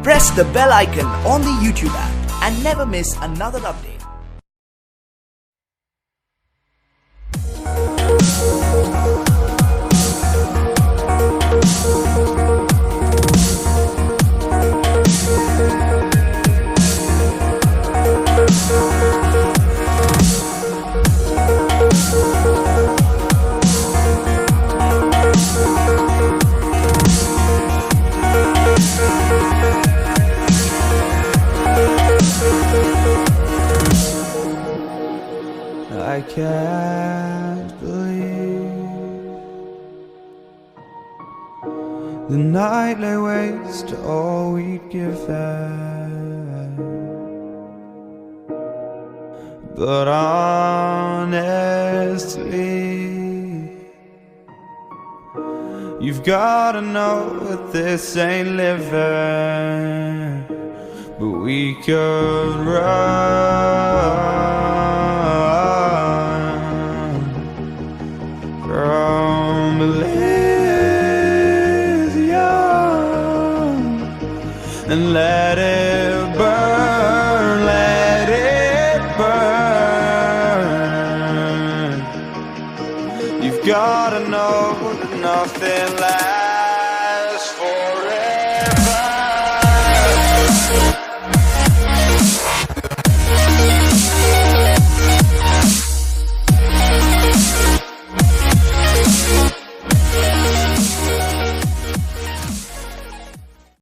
Press the bell icon on the YouTube app and never miss another update. I can't believe the night lay waste to all we'd given. But honestly, you've gotta know that this ain't living. But we could run from Elysium and let it burn, let it burn. You've gotta know that nothing lasts.